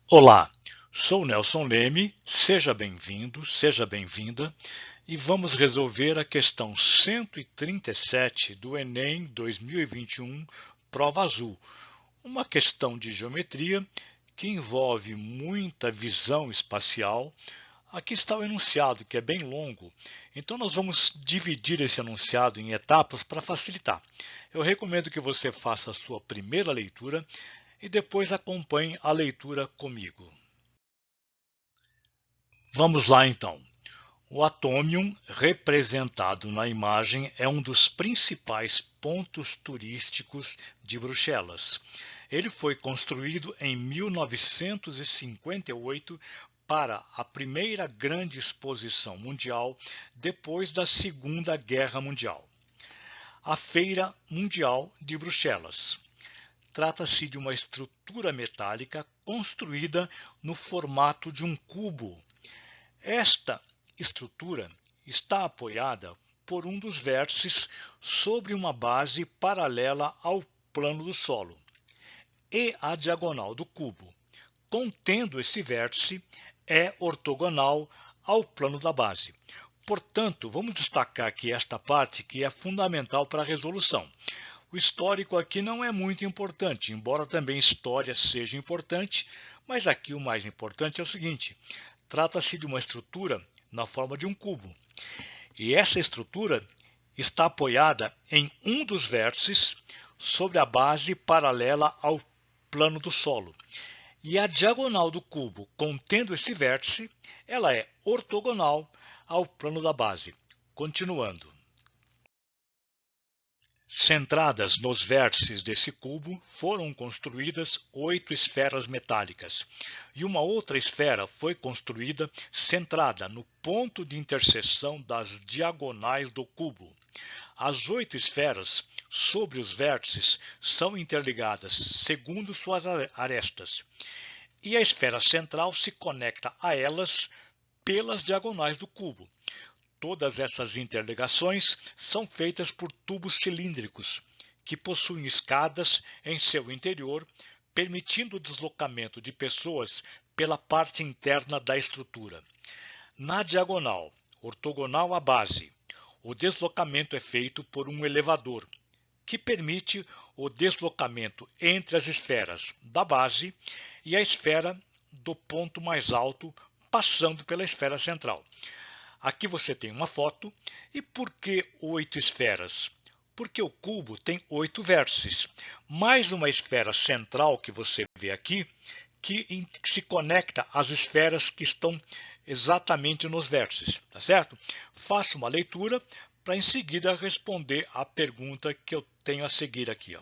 Olá, sou Nelson Leme, seja bem-vindo, seja bem-vinda e vamos resolver a questão 137 do Enem 2021, Prova Azul, uma questão de geometria que envolve muita visão espacial. Aqui está o enunciado, que é bem longo, então nós vamos dividir esse enunciado em etapas para facilitar. Eu recomendo que você faça a sua primeira leitura e depois acompanhe a leitura comigo. Vamos lá então. O Atomium, representado na imagem, é um dos principais pontos turísticos de Bruxelas. Ele foi construído em 1958 para a primeira grande exposição mundial depois da Segunda Guerra Mundial. A Feira Mundial de Bruxelas. Trata-se de uma estrutura metálica construída no formato de um cubo. Esta estrutura está apoiada por um dos vértices sobre uma base paralela ao plano do solo, e a diagonal do cubo, contendo esse vértice, é ortogonal ao plano da base. Portanto, vamos destacar aqui esta parte que é fundamental para a resolução. O histórico aqui não é muito importante, embora também história seja importante, mas aqui o mais importante é o seguinte: trata-se de uma estrutura na forma de um cubo. E essa estrutura está apoiada em um dos vértices sobre a base paralela ao plano do solo. E a diagonal do cubo contendo esse vértice, ela é ortogonal ao plano da base. Continuando. Centradas nos vértices desse cubo, foram construídas 8 esferas metálicas, e uma outra esfera foi construída centrada no ponto de interseção das diagonais do cubo. As 8 esferas sobre os vértices são interligadas segundo suas arestas, e a esfera central se conecta a elas pelas diagonais do cubo. Todas essas interligações são feitas por tubos cilíndricos, que possuem escadas em seu interior, permitindo o deslocamento de pessoas pela parte interna da estrutura. Na diagonal, ortogonal à base, o deslocamento é feito por um elevador, que permite o deslocamento entre as esferas da base e a esfera do ponto mais alto, passando pela esfera central. Aqui você tem uma foto. E por que 8 esferas? Porque o cubo tem 8 vértices, mais uma esfera central que você vê aqui, que se conecta às esferas que estão exatamente nos vértices, tá certo? Faça uma leitura para em seguida responder a pergunta que eu tenho a seguir aqui, ó.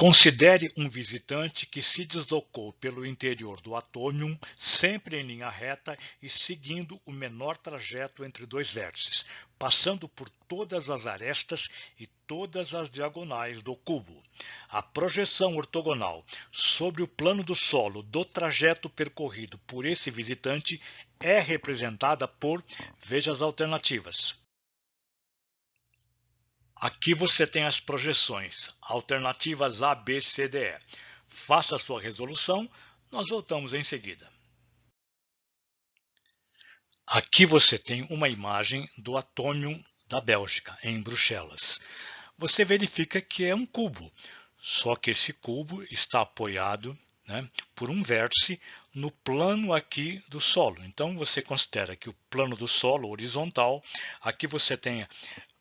Considere um visitante que se deslocou pelo interior do Atomium sempre em linha reta e seguindo o menor trajeto entre dois vértices, passando por todas as arestas e todas as diagonais do cubo. A projeção ortogonal sobre o plano do solo do trajeto percorrido por esse visitante é representada por, veja as alternativas. Aqui você tem as projeções, alternativas A, B, C, D, E. Faça a sua resolução, nós voltamos em seguida. Aqui você tem uma imagem do Atomium da Bélgica, em Bruxelas. Você verifica que é um cubo, só que esse cubo está apoiado, por um vértice no plano aqui do solo. Então você considera que o plano do solo horizontal, aqui você tem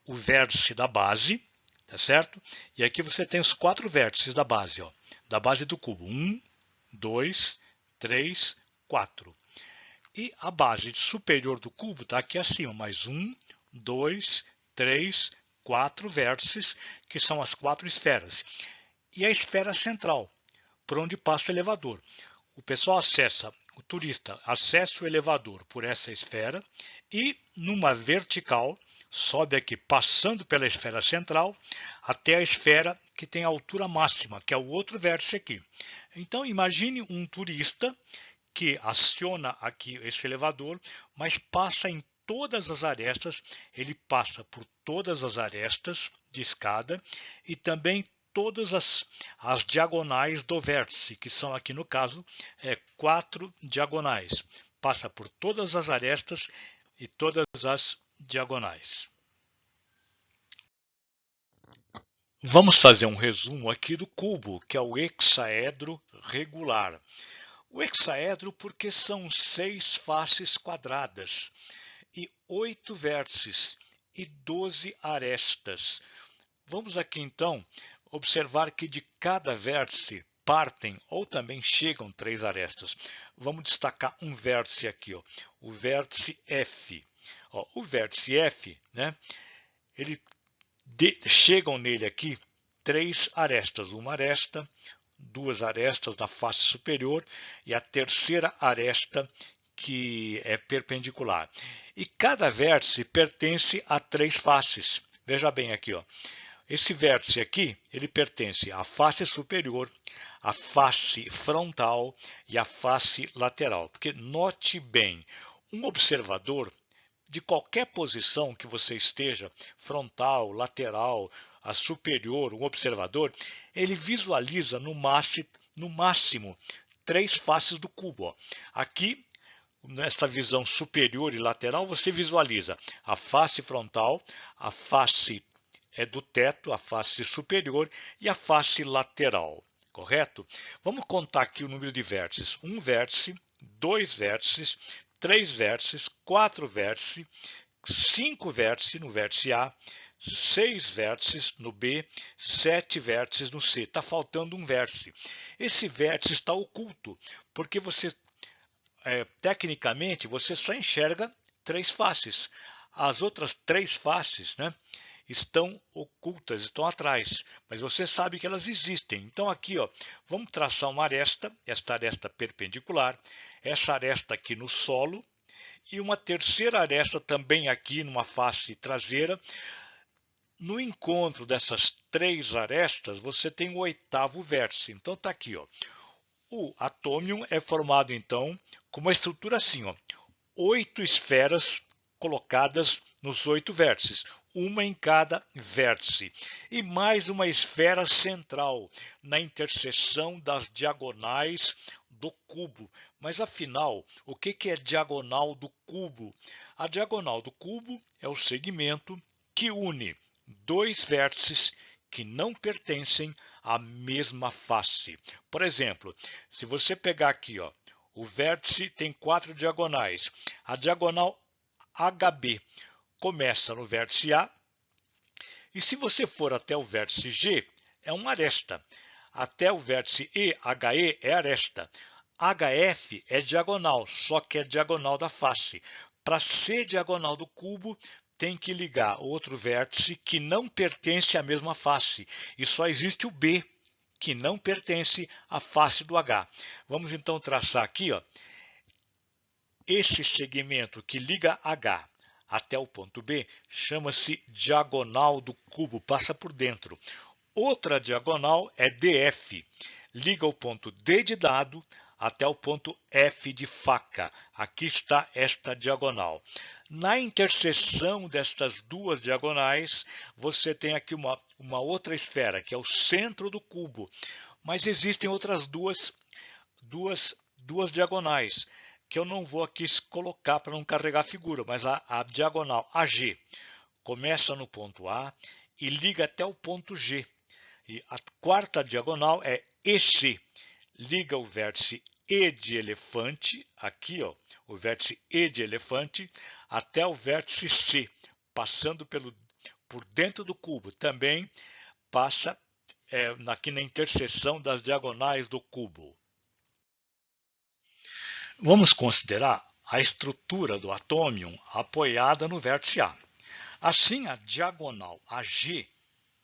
o vértice da base, tá certo? E aqui você tem os 4 vértices da base, ó, da base do cubo. 1, 2, 3, 4. E a base superior do cubo está aqui acima, mais 1, 2, 3, 4 vértices, que são as 4 esferas. E a esfera central, por onde passa o elevador. O pessoal o turista acessa o elevador por essa esfera e, numa vertical, sobe aqui passando pela esfera central até a esfera que tem a altura máxima, que é o outro vértice aqui. Então imagine um turista que aciona aqui esse elevador, mas passa em todas as arestas, ele passa por todas as arestas de escada e também todas as diagonais do vértice, que são aqui no caso 4 diagonais. Passa por todas as arestas e todas as diagonais. Vamos fazer um resumo aqui do cubo, que é o hexaedro regular. O hexaedro porque são 6 faces quadradas e 8 vértices e 12 arestas. Vamos aqui então observar que de cada vértice partem ou também chegam 3 arestas. Vamos destacar um vértice aqui, ó, o vértice F. Ó, o vértice F, né, chegam nele aqui 3 arestas, uma aresta, 2 arestas na face superior e a terceira aresta que é perpendicular. E cada vértice pertence a 3 faces. Veja bem aqui, ó. Esse vértice aqui, ele pertence à face superior, à face frontal e à face lateral. Porque note bem, um observador de qualquer posição que você esteja, frontal, lateral, a superior, um observador, ele visualiza no máximo 3 faces do cubo. Ó. Aqui, nessa visão superior e lateral, você visualiza a face frontal, a face do teto, a face superior e a face lateral, correto? Vamos contar aqui o número de vértices. 1 vértice, 2 vértices, 3 vértices, 4 vértices, 5 vértices no vértice A, 6 vértices no B, 7 vértices no C. Está faltando um vértice. Esse vértice está oculto, porque você, tecnicamente, você só enxerga 3 faces. As outras 3 faces, né, estão ocultas, estão atrás, mas você sabe que elas existem. Então aqui, ó, vamos traçar uma aresta, esta aresta perpendicular, essa aresta aqui no solo e uma terceira aresta também aqui numa face traseira. No encontro dessas 3 arestas, você tem o 8º vértice. Então está aqui, ó. O atômium é formado então com uma estrutura assim, ó, 8 esferas colocadas nos 8 vértices, uma em cada vértice, e mais uma esfera central na interseção das diagonais do cubo. Mas afinal, o que é diagonal do cubo? A diagonal do cubo é o segmento que une 2 vértices que não pertencem à mesma face. Por exemplo, se você pegar aqui, ó, o vértice tem 4 diagonais. A diagonal HB começa no vértice A, e se você for até o vértice G, é uma aresta. Até o vértice HE é aresta. HF é diagonal, só que é diagonal da face. Para ser diagonal do cubo, tem que ligar outro vértice que não pertence à mesma face. E só existe o B, que não pertence à face do H. Vamos então traçar aqui, ó, esse segmento que liga H até o ponto B chama-se diagonal do cubo, passa por dentro. Outra diagonal é DF, liga o ponto D de dado até o ponto F de faca. Aqui está esta diagonal. Na interseção destas 2 diagonais, você tem aqui uma outra esfera, que é o centro do cubo. Mas existem outras duas diagonais, que eu não vou aqui colocar para não carregar a figura, mas a diagonal AG começa no ponto A e liga até o ponto G. E a 4ª diagonal é EC, liga o vértice E de elefante, aqui, ó, o vértice E de elefante, até o vértice C, passando por dentro do cubo. Também passa aqui na interseção das diagonais do cubo. Vamos considerar a estrutura do atômium apoiada no vértice A. Assim, a diagonal AG,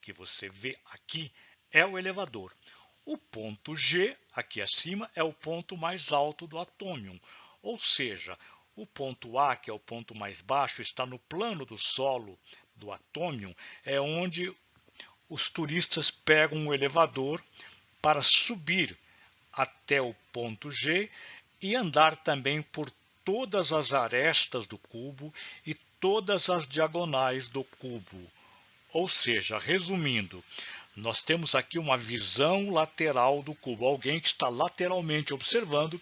que você vê aqui, é o elevador. O ponto G, aqui acima, é o ponto mais alto do atômium, ou seja, o ponto A, que é o ponto mais baixo, está no plano do solo do atômium, é onde os turistas pegam o elevador para subir até o ponto G e andar também por todas as arestas do cubo e todas as diagonais do cubo. Ou seja, resumindo, Nós temos aqui uma visão lateral do cubo. Alguém que está lateralmente observando,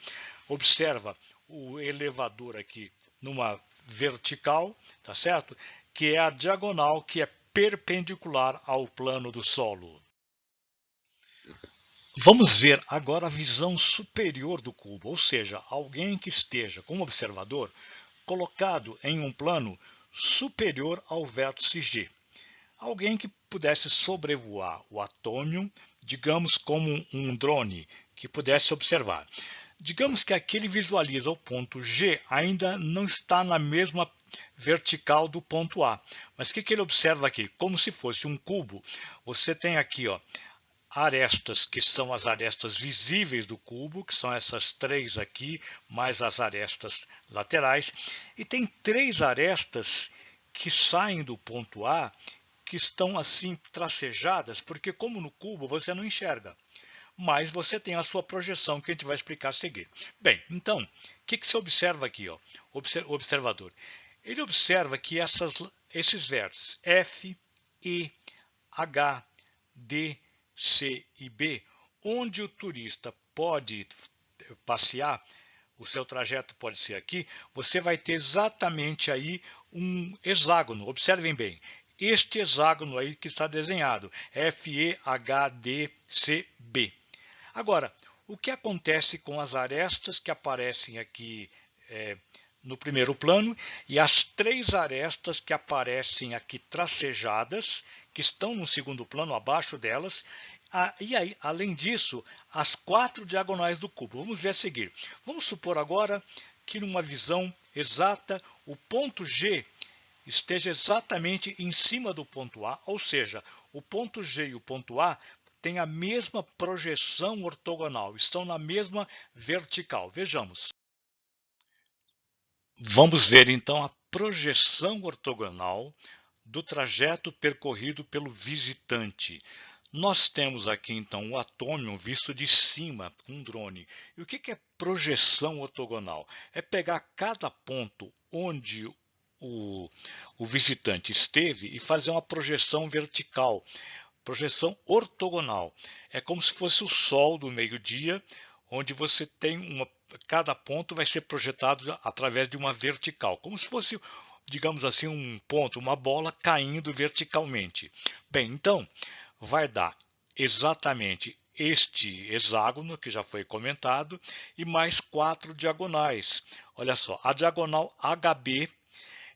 observa o elevador aqui numa vertical, tá certo? Que é a diagonal que é perpendicular ao plano do solo. Vamos ver agora a visão superior do cubo, ou seja, alguém que esteja como observador colocado em um plano superior ao vértice G. Alguém que pudesse sobrevoar o atômio, digamos como um drone, que pudesse observar. Digamos que aqui ele visualiza o ponto G, ainda não está na mesma vertical do ponto A. Mas o que ele observa aqui? Como se fosse um cubo, você tem aqui, ó, arestas, que são as arestas visíveis do cubo, que são essas três aqui, mais as arestas laterais. E tem três arestas que saem do ponto A, que estão assim tracejadas, porque como no cubo você não enxerga, mas você tem a sua projeção que a gente vai explicar a seguir. Bem, então, o que você observa aqui, ó? O observador? Ele observa que esses vértices F, E, H, D, C e B, onde o turista pode passear, o seu trajeto pode ser aqui, você vai ter exatamente aí um hexágono. Observem bem, este hexágono aí que está desenhado, FEHDCB. Agora, o que acontece com as arestas que aparecem aqui no primeiro plano e as três arestas que aparecem aqui tracejadas, que estão no segundo plano, abaixo delas, e aí, além disso, as quatro diagonais do cubo. Vamos ver a seguir. Vamos supor agora que numa visão exata, o ponto G esteja exatamente em cima do ponto A, ou seja, o ponto G e o ponto A têm a mesma projeção ortogonal, estão na mesma vertical. Vejamos. Vamos ver então a projeção ortogonal do trajeto percorrido pelo visitante. Nós temos aqui então o atômio visto de cima com um drone. E o que é projeção ortogonal? É pegar cada ponto onde o visitante esteve e fazer uma projeção vertical, projeção ortogonal. É como se fosse o sol do meio-dia, onde você tem cada ponto vai ser projetado através de uma vertical, como se fosse, digamos assim, um ponto, uma bola caindo verticalmente. Bem, então, vai dar exatamente este hexágono, que já foi comentado, e mais quatro diagonais. Olha só, a diagonal HB.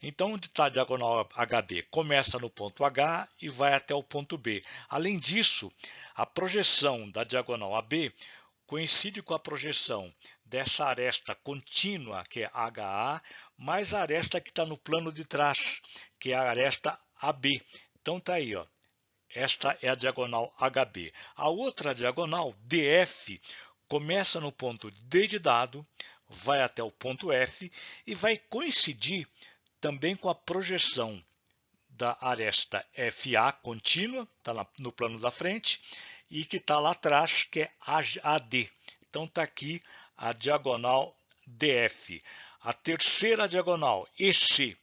Então, onde está a diagonal HB? Começa no ponto H e vai até o ponto B. Além disso, a projeção da diagonal AB coincide com a projeção dessa aresta contínua, que é HA, mais a aresta que está no plano de trás, que é a aresta AB. Então, está aí, ó. Esta é a diagonal HB. A outra diagonal, DF, começa no ponto D de dado, vai até o ponto F e vai coincidir também com a projeção da aresta FA contínua, está no plano da frente, e que está lá atrás, que é AD. Então está aqui a diagonal DF. A terceira diagonal, EC,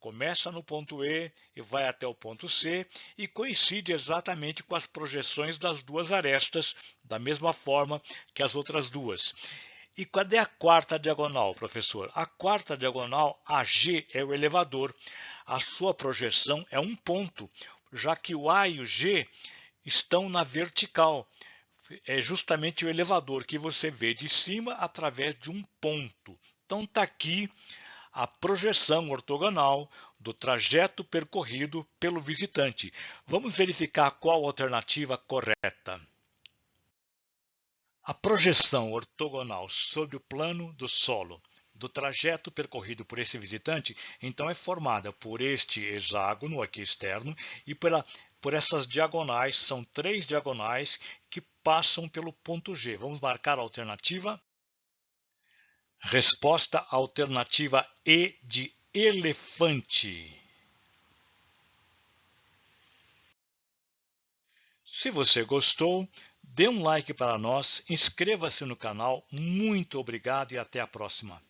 começa no ponto E e vai até o ponto C e coincide exatamente com as projeções das duas arestas, da mesma forma que as outras duas. E cadê a quarta diagonal, professor? A quarta diagonal, AG, é o elevador. A sua projeção é um ponto, já que o A e o G estão na vertical. É justamente o elevador que você vê de cima através de um ponto. Então está aqui a projeção ortogonal do trajeto percorrido pelo visitante. Vamos verificar qual a alternativa correta. A projeção ortogonal sobre o plano do solo do trajeto percorrido por esse visitante, então é formada por este hexágono aqui externo e por essas diagonais, são três diagonais que passam pelo ponto G. Vamos marcar a alternativa. Resposta alternativa E de elefante. Se você gostou, dê um like para nós, inscreva-se no canal. Muito obrigado e até a próxima.